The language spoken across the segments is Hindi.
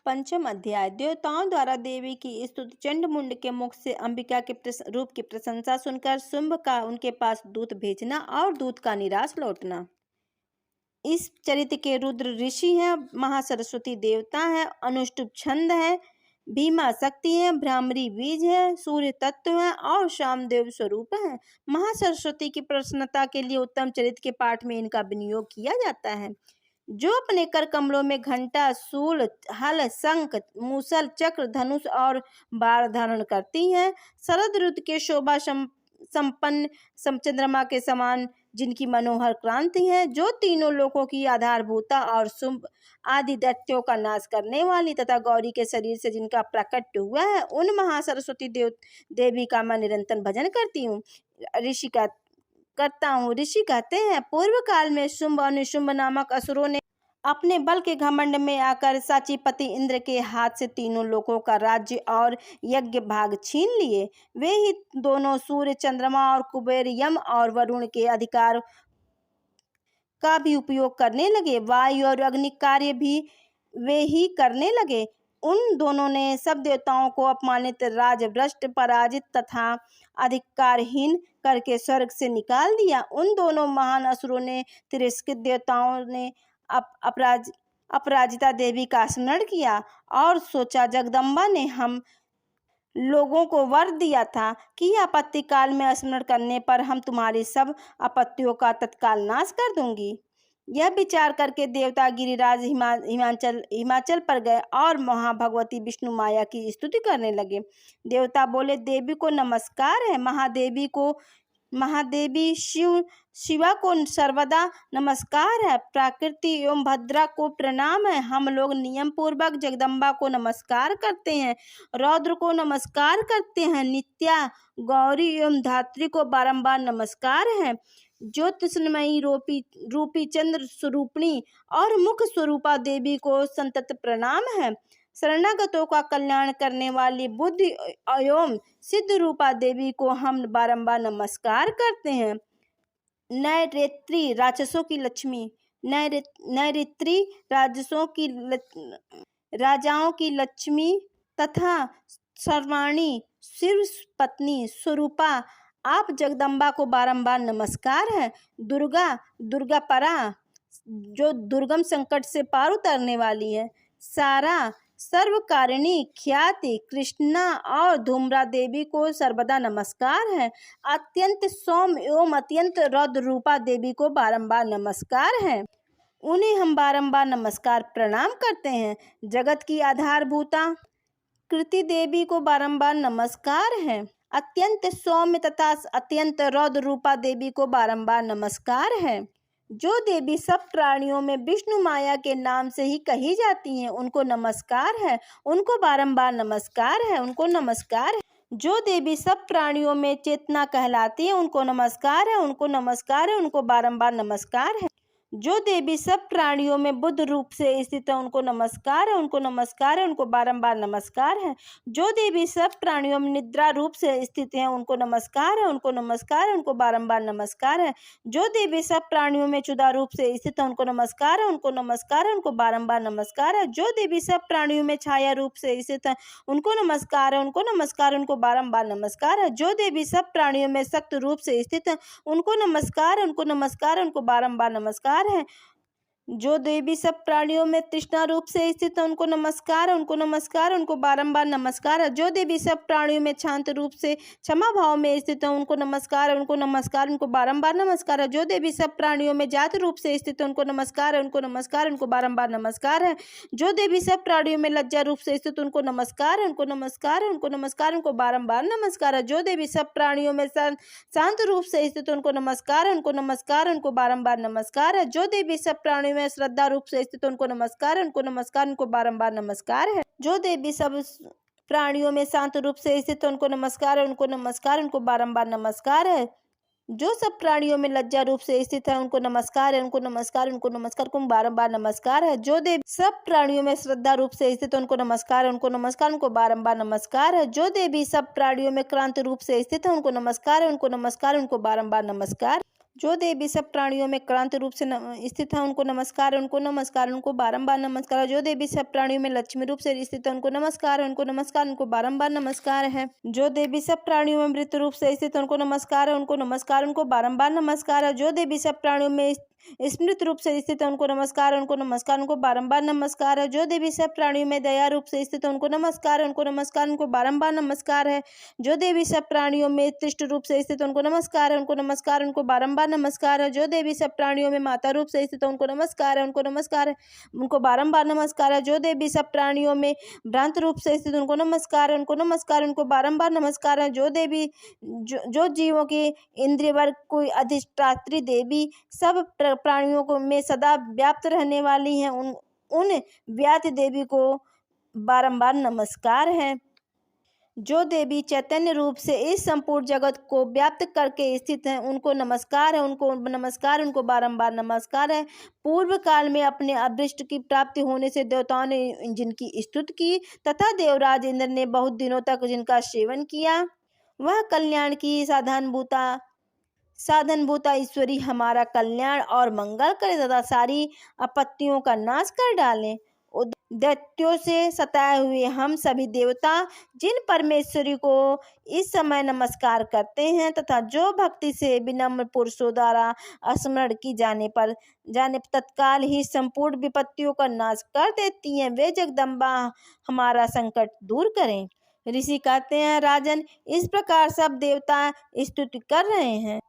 पंचम अध्याय। देवताओं द्वारा देवी की स्तुति। चंडमुंड के मुख से अंबिका के रूप की प्रशंसा सुनकर शुंभ का उनके पास दूत भेजना और दूत का निराश लौटना। इस चरित्र के रुद्र ऋषि हैं, महासरस्वती देवता हैं, अनुष्टुप छंद है, भीमा शक्ति है, भ्रामरी बीज है, सूर्य तत्व है और शामदेव स्वरूप है। महासरस्वती की प्रसन्नता के लिए उत्तम चरित्र के पाठ में इनका विनियोग किया जाता है। जो अपने कर कमलों में घंटा, शूल, हल, शंख, मूसल, चक्र, धनुष और बाण धारण करती हैं। शरद ऋतु के शोभा संपन्न चंद्रमा के समान जिनकी मनोहर क्रांति है, जो तीनों लोकों की आधारभूता और शुंभ आदि दैत्यों का नाश करने वाली तथा गौरी के शरीर से जिनका प्रकट हुआ है, उन महासरस्वती देवी का मैं निरंतर भजन करती हूँ। ऋषि कहते हैं, पूर्व काल में शुंभ और निशुंभ नामक असुरों ने अपने बल के घमंड में आकर साचीपति इंद्र के हाथ से तीनों लोकों का राज्य और यज्ञ भाग छीन लिए। वे ही दोनों सूर्य, चंद्रमा और कुबेर, यम और वरुण के अधिकार का भी उपयोग करने लगे। वायु और अग्नि कार्य भी वे ही करने लगे। उन दोनों ने सब देवताओं को अपमानित, राजभ्रष्ट, पराजित तथा अधिकारहीन करके स्वर्ग से निकाल दिया। उन दोनों महान असुरों ने तिरस्कृत देवताओं ने अपराजिता देवी का स्मरण किया और सोचा, जगदम्बा ने हम लोगों को वर दिया था कि आपत्ति काल में स्मरण करने पर हम तुम्हारी सब आपत्तियों का तत्काल नाश कर दूंगी। यह विचार करके देवता गिरिराज हिमाचल पर गए और महाभगवती विष्णु माया की स्तुति करने लगे। देवता बोले, देवी को नमस्कार है, महादेवी शिवा को सर्वदा नमस्कार है, प्रकृति एवं भद्रा को प्रणाम है। हम लोग नियम पूर्वक जगदम्बा को नमस्कार करते हैं, रौद्र को नमस्कार करते हैं, नित्या, गौरी एवं धात्री को बारंबार नमस्कार है। ज्योतिषमयी रूपी चंद्र स्वरूपिणी और मुख स्वरूपा देवी को संतत प्रणाम है। शरणागतों का कल्याण करने वाली बुद्धि एवं सिद्ध रूपा देवी को हम बारंबार नमस्कार करते हैं। नैरेत्री राक्षसों की लक्ष्मी, नैरेत्री राजाओं की लक्ष्मी तथा सर्वाणी शिव पत्नी स्वरूपा आप जगदम्बा को बारंबार नमस्कार है। दुर्गा परा जो दुर्गम संकट से पार उतरने वाली है। सारा सर्वकारिणी ख्याति कृष्णा और धूम्रा देवी को सर्वदा नमस्कार है। अत्यंत सौम्य एवं अत्यंत रौद्र रूपा देवी को बारंबार नमस्कार है। उन्हें हम बारंबार नमस्कार प्रणाम करते हैं। जगत की आधारभूता कृति देवी को बारंबार नमस्कार है। अत्यंत सौम्य तथा अत्यंत रौद्र रूपा देवी को बारंबार नमस्कार है। जो देवी सब प्राणियों में विष्णु माया के नाम से ही कही जाती हैं, उनको नमस्कार है, उनको बारंबार नमस्कार है, उनको नमस्कार है। जो देवी सब प्राणियों में चेतना कहलाती है, उनको नमस्कार है, उनको नमस्कार है, उनको बारंबार नमस्कार है। जो देवी सब प्राणियों में बुद्ध रूप से स्थित है, उनको नमस्कार है, उनको नमस्कार है, उनको बारंबार नमस्कार है। जो देवी सब प्राणियों में निद्रा रूप से स्थित है, उनको नमस्कार है, उनको नमस्कार है, उनको बारंबार नमस्कार है। जो देवी सब प्राणियों में क्षुधा रूप से स्थित है, उनको नमस्कार है, उनको नमस्कार है, उनको बारंबार नमस्कार है। जो देवी सब प्राणियों में छाया रूप से स्थित है, उनको नमस्कार है, उनको नमस्कार है, उनको बारंबार नमस्कार है। जो देवी सब प्राणियों में सक्त रूप से स्थित है, उनको नमस्कार है, उनको नमस्कार है, उनको बारंबार नमस्कार है। जो देवी सब प्राणियों में तृष्णा रूप से स्थित है, उनको नमस्कार है, उनको नमस्कार है, उनको बारंबार नमस्कार है। जो देवी सब प्राणियों में शांत रूप से क्षमा भाव में स्थित है, उनको नमस्कार है, उनको नमस्कार, उनको बारंबार नमस्कार है। जो देवी सब प्राणियों में जात रूप से स्थित है, उनको नमस्कार है, उनको नमस्कार, उनको बारंबार नमस्कार है। जो देवी सब प्राणियों में लज्जा रूप से स्थित, उनको नमस्कार है, उनको नमस्कार है, उनको नमस्कार, उनको बारंबार नमस्कार है। जो देवी सब प्राणियों में शांत रूप से स्थित, उनको नमस्कार है, उनको नमस्कार, उनको बारंबार नमस्कार है। जो देवी सब प्राणियों में श्रद्धा रूप से स्थित, उनको नमस्कार, उनको नमस्कार, उनको बारंबार नमस्कार है। जो देवी सब प्राणियों में शांत रूप से स्थित, उनको नमस्कार है, उनको नमस्कार, उनको बारंबार नमस्कार है। जो सब प्राणियों में लज्जा रूप से स्थित है, उनको नमस्कार है, उनको नमस्कार, उनको नमस्कार, उनको बारंबार नमस्कार है। जो देवी सब प्राणियों में श्रद्धा रूप से स्थित, उनको नमस्कार है, उनको नमस्कार, उनको बारंबार नमस्कार है। जो देवी सब प्राणियों में क्रांति रूप से स्थित है, उनको नमस्कार है, उनको नमस्कार, उनको बारंबार नमस्कार। जो देवी सब प्राणियों में क्रांत रूप से स्थित है उनको नमस्कार है, उनको नमस्कार, उनको बारंबार नमस्कार है। जो देवी सब प्राणियों में लक्ष्मी रूप से स्थित है उनको नमस्कार है, उनको नमस्कार, उनको बारंबार नमस्कार है। जो देवी सब प्राणियों में मृत रूप से स्थित है उनको नमस्कार है, उनको नमस्कार, उनको बारंबार नमस्कार है। जो देवी सब प्राणियों में स्मृत रूप से स्थित है उनको नमस्कार है, उनको नमस्कार, उनको बारंबार नमस्कार है। जो देवी सब प्राणियों में दया रूप से स्थित है उनको नमस्कार है, उनको नमस्कार, उनको बारंबार नमस्कार है। जो देवी सब प्राणियों में तिष्ठ रूप से स्थित है उनको नमस्कार है, उनको नमस्कार, उनको बारंबार नमस्कार है। जो देवी सब प्राणियों में माता रूप से स्थित है उनको नमस्कार है, उनको नमस्कार है, उनको बारंबार नमस्कार है। जो देवी सब प्राणियों में भ्रांत रूप से स्थित उनको नमस्कार है, उनको नमस्कार, उनको बारंबार नमस्कार है। जो देवी जो जीवों की इंद्रिय वर्ग कोई अधिष्ठात्री देवी सब प्राणियों को में सदा व्याप्त रहने वाली हैं उन व्याप्त देवी को बारंबार नमस्कार है। जो देवी चैतन्य रूप से इस संपूर्ण जगत को व्याप्त करके स्थित हैं उनको नमस्कार है, उनको नमस्कार, उनको बारंबार नमस्कार है। पूर्व काल में अपने अदृष्ट की प्राप्ति होने से देवताओं ने जिनकी स्तुति की तथा देवराज इंद्र ने बहुत दिनों तक जिनका सेवन किया, वह कल्याण की साधनभूता ईश्वरी हमारा कल्याण और मंगल करे तथा सारी आपत्तियों का नाश कर डालें। दैत्यों से सताए हुए हम सभी देवता जिन परमेश्वरी को इस समय नमस्कार करते हैं तथा जो भक्ति से विनम्र पुरुषों द्वारा स्मरण की जाने पर तत्काल ही संपूर्ण विपत्तियों का नाश कर देती हैं, वे जगदम्बा हमारा संकट दूर करें। ऋषि कहते हैं, राजन, इस प्रकार सब देवता स्तुति कर रहे हैं।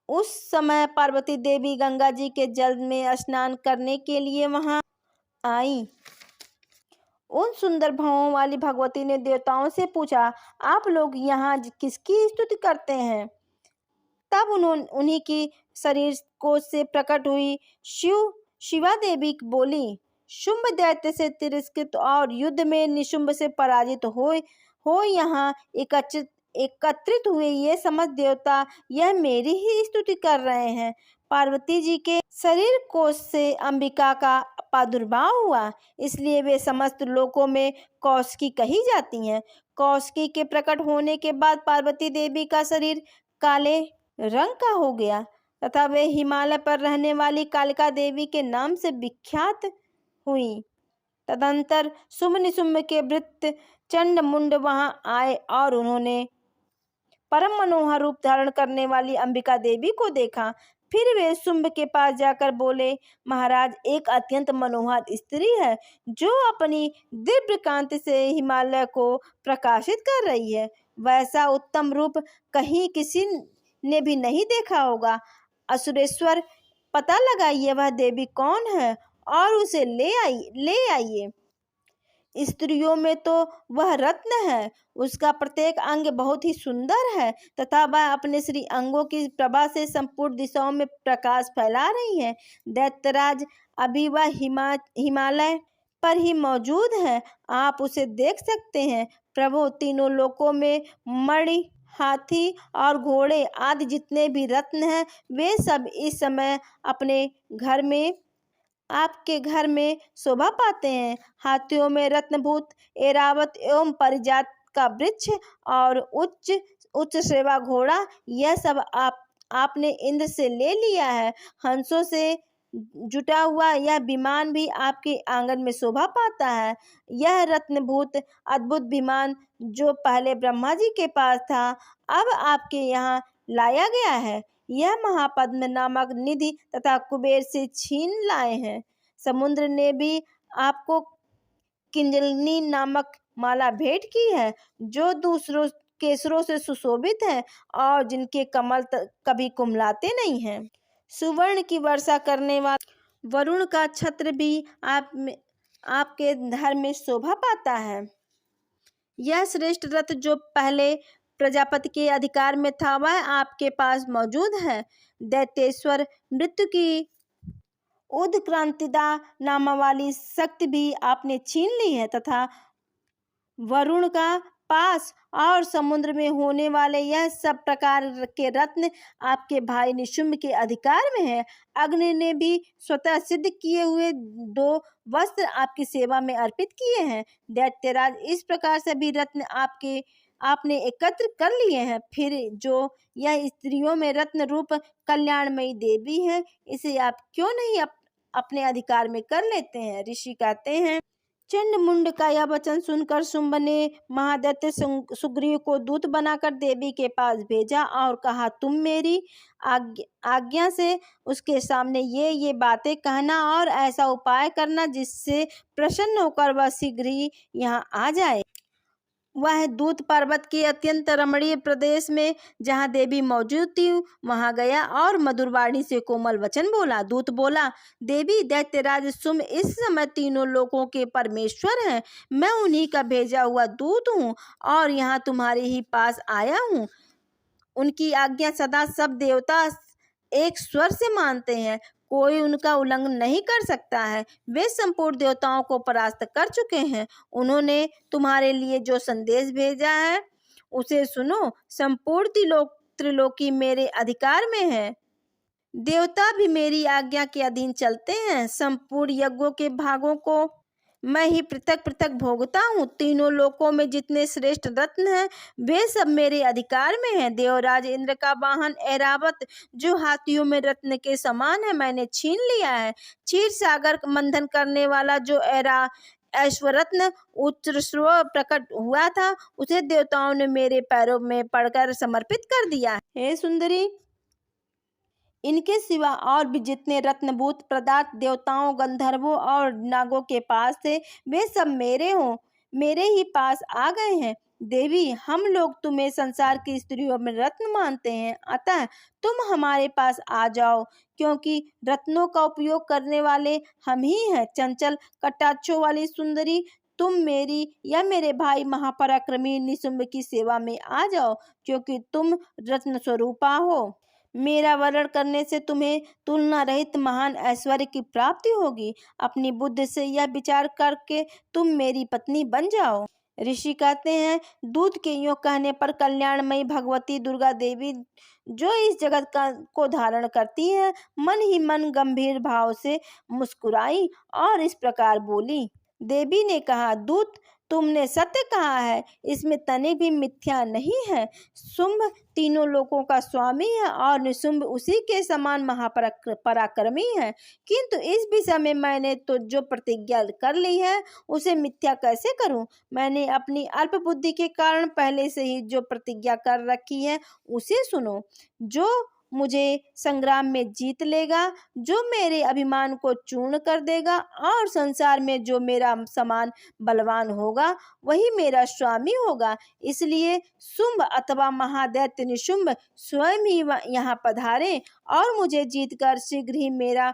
उस समय पार्वती देवी गंगा जी के जल में स्नान करने के लिए वहां आई। उन सुंदर भावों वाली भगवती ने देवताओं से पूछा, आप लोग यहाँ किसकी स्तुति करते हैं? तब उन्हीं की शरीर कोश से प्रकट हुई शिवा देवी बोली, शुंभ दैत्य से तिरस्कृत और युद्ध में निशुंभ से पराजित हो यहाँ एकत्रित हुए ये समस्त देवता यह मेरी ही स्तुति कर रहे हैं। पार्वती जी के शरीर कोश से अंबिका का प्रादुर्भाव हुआ, इसलिए वे समस्त लोकों में कौशिकी कही जाती हैं। कौशिकी के प्रकट होने के बाद पार्वती देवी का शरीर काले रंग का हो गया तथा वे हिमालय पर रहने वाली कालिका देवी के नाम से विख्यात हुई। तदंतर शुंभ निशुंभ के वृत्त चंड मुंड वहां आए और उन्होंने परम मनोहर रूप धारण करने वाली अंबिका देवी को देखा। फिर वे शुंभ के पास जाकर बोले, महाराज, एक अत्यंत मनोहर स्त्री है जो अपनी दिव्य कांति से हिमालय को प्रकाशित कर रही है। वैसा उत्तम रूप कहीं किसी ने भी नहीं देखा होगा। असुरेश्वर, पता लगाइए वह देवी कौन है और उसे ले आइए। स्त्रियों में तो वह रत्न है, उसका प्रत्येक अंग बहुत ही सुंदर है तथा वह अपने श्री अंगों की प्रभा से संपूर्ण दिशाओं में प्रकाश फैला रही है। दैत्यराज, अभी वह हिमालय पर ही मौजूद है, आप उसे देख सकते हैं। प्रभु, तीनों लोकों में मणि, हाथी और घोड़े आदि जितने भी रत्न हैं वे सब इस समय अपने घर में आपके घर में शोभा पाते हैं। हाथियों में रत्नभूत ऐरावत एवं परिजात का वृक्ष और उच्च सेवा घोड़ा, यह सब आपने इंद्र से ले लिया है। हंसों से जुटा हुआ यह विमान भी आपके आंगन में शोभा पाता है। यह रत्नभूत अद्भुत विमान जो पहले ब्रह्मा जी के पास था, अब आपके यहाँ लाया गया है। यह महापद्म नामक निधि तथा कुबेर से छीन लाए हैं। समुद्र ने भी आपको किंजलनी नामक माला भेंट की है जो दूसरों केसरों से सुशोभित है और जिनके कमल कभी कुमलाते नहीं हैं। सुवर्ण की वर्षा करने वाला वरुण का छत्र भी आपके घर में शोभा पाता है। यह श्रेष्ठ रथ जो पहले प्रजापति के अधिकार में था वह आपके पास मौजूद है। दैत्येश्वर, मृत्यु की उद्क्रांतिदा नाम वाली शक्ति भी आपने छीन ली है तथा वरुण का पास और समुद्र में होने वाले यह सब प्रकार के रत्न आपके भाई निशुंभ के अधिकार में है। अग्नि ने भी स्वतः सिद्ध किए हुए 2 वस्त्र आपकी सेवा में अर्पित किए हैं। दैत्यराज, इस प्रकार सभी रत्न आपके आपने एकत्र कर लिए हैं। फिर जो यह स्त्रियों में रत्न रूप कल्याणमयी देवी है, इसे आप क्यों नहीं अपने अधिकार में कर लेते हैं। ऋषि कहते हैं, चंडमुंड का यह वचन सुनकर शुंभ ने महादैत्य सुग्रीव को दूत बनाकर देवी के पास भेजा और कहा, तुम मेरी आज्ञा से उसके सामने ये बातें कहना और ऐसा उपाय करना जिससे प्रसन्न होकर वह शीघ्र ही यहाँ आ जाए। वह दूत पर्वत के अत्यंत रमणीय प्रदेश में जहाँ देवी मौजूद थी वहां गया और मधुरवाणी से कोमल वचन बोला। दूत बोला, देवी दैत्यराज शुंभ इस समय तीनों लोकों के परमेश्वर हैं। मैं उन्हीं का भेजा हुआ दूत हूँ और यहाँ तुम्हारे ही पास आया हूँ। उनकी आज्ञा सदा सब देवता एक स्वर से मानते हैं, कोई उनका उल्लंघन नहीं कर सकता है। वे संपूर्ण देवताओं को परास्त कर चुके हैं। उन्होंने तुम्हारे लिए जो संदेश भेजा है उसे सुनो। संपूर्ण त्रिलोकी मेरे अधिकार में है। देवता भी मेरी आज्ञा के अधीन चलते हैं। संपूर्ण यज्ञों के भागों को मैं ही पृथक पृथक भोगता हूँ। तीनों लोकों में जितने श्रेष्ठ रत्न हैं वे सब मेरे अधिकार में हैं। देवराज इंद्र का वाहन ऐरावत जो हाथियों में रत्न के समान है मैंने छीन लिया है। क्षीर सागर मंथन करने वाला जो ऐश्वरत्न उत्सव प्रकट हुआ था उसे देवताओं ने मेरे पैरों में पड़कर समर्पित कर दिया। हे सुंदरी, इनके सिवा और भी जितने रत्नभूत पदार्थ देवताओं, गंधर्वों और नागों के पास थे वे सब मेरे ही पास आ गए हैं। देवी, हम लोग तुम्हें संसार की स्त्रियों में रत्न मानते हैं, अतः तुम हमारे पास आ जाओ, क्योंकि रत्नों का उपयोग करने वाले हम ही हैं। चंचल कटाक्षों वाली सुंदरी, तुम मेरी या मेरे भाई महापराक्रमी निशुंभ की सेवा में आ जाओ, क्योंकि तुम रत्न स्वरूपा हो। मेरा वरण करने से तुम्हें तुलना रहित महान ऐश्वर्य की प्राप्ति होगी। अपनी बुद्धि से यह विचार करके तुम मेरी पत्नी बन जाओ। ऋषि कहते हैं, दूत के यूं कहने पर कल्याणमयी भगवती दुर्गा देवी जो इस जगत को धारण करती है मन ही मन गंभीर भाव से मुस्कुराई और इस प्रकार बोली। देवी ने कहा, दूत, तुमने सत्य कहा है, इसमें तनिक भी मिथ्या नहीं है। शुंभ तीनों लोकों का स्वामी है और निशुंभ उसी के समान महापराक्रमी है, किंतु इस विषय में मैंने तो जो प्रतिज्ञा कर ली है उसे मिथ्या कैसे करूं। मैंने अपनी अल्प बुद्धि के कारण पहले से ही जो प्रतिज्ञा कर रखी है उसे सुनो। जो मुझे संग्राम में जीत लेगा, जो मेरे अभिमान को चूर्ण कर देगा और संसार में जो मेरा समान बलवान होगा वही मेरा स्वामी होगा। इसलिए शुंभ अथवा महादैत्य निशुंभ स्वयं ही यहाँ पधारे और मुझे जीतकर शीघ्र ही मेरा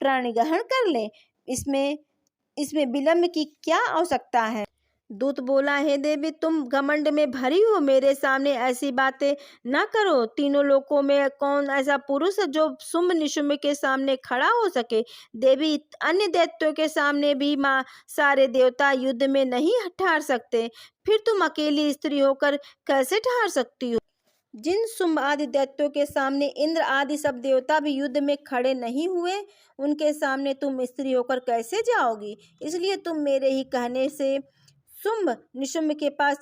प्राण ग्रहण कर ले। इसमें विलंब की क्या आवश्यकता है। दूत बोला, हे देवी, तुम घमंड में भरी हो, मेरे सामने ऐसी बातें न करो। तीनों लोकों में कौन ऐसा पुरुष है जो शुंभ निशुंभ के सामने खड़ा हो सके। देवी, अन्य दैत्यों के सामने भी माँ सारे देवता युद्ध में नहीं ठहर सकते, फिर तुम अकेली स्त्री होकर कैसे ठहर सकती हो। जिन शुंभ आदि दैत्यों के सामने इंद्र आदि सब देवता भी युद्ध में खड़े नहीं हुए, उनके सामने तुम स्त्री होकर कैसे जाओगी। इसलिए तुम मेरे ही कहने से शुंभ निशुंभ के पास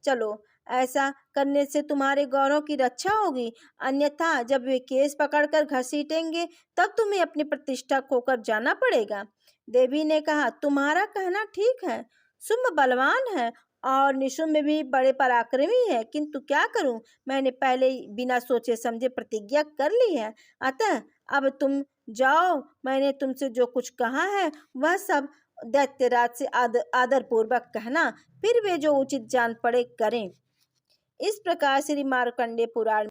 चलो। ऐसा करने से तुम्हारे गौरव की रक्षा होगी, अन्यथा जब वे केस पकड़कर घसीटेंगे तब तुम्हें अपनी प्रतिष्ठा खोकर जाना पड़ेगा। देवी ने कहा, तुम्हारा कहना ठीक है। शुंभ बलवान है और निशुंभ भी बड़े पराक्रमी है, किंतु क्या करूं, मैंने पहले बिना सोचे समझे प्रतिज्ञा कर ली है। अतः अब तुम जाओ, मैंने तुमसे जो कुछ कहा है वह सब दैत्यराज से आदर पूर्वक कहना, फिर वे जो उचित जान पड़े करें। इस प्रकार श्री मार्कंडेय पुराण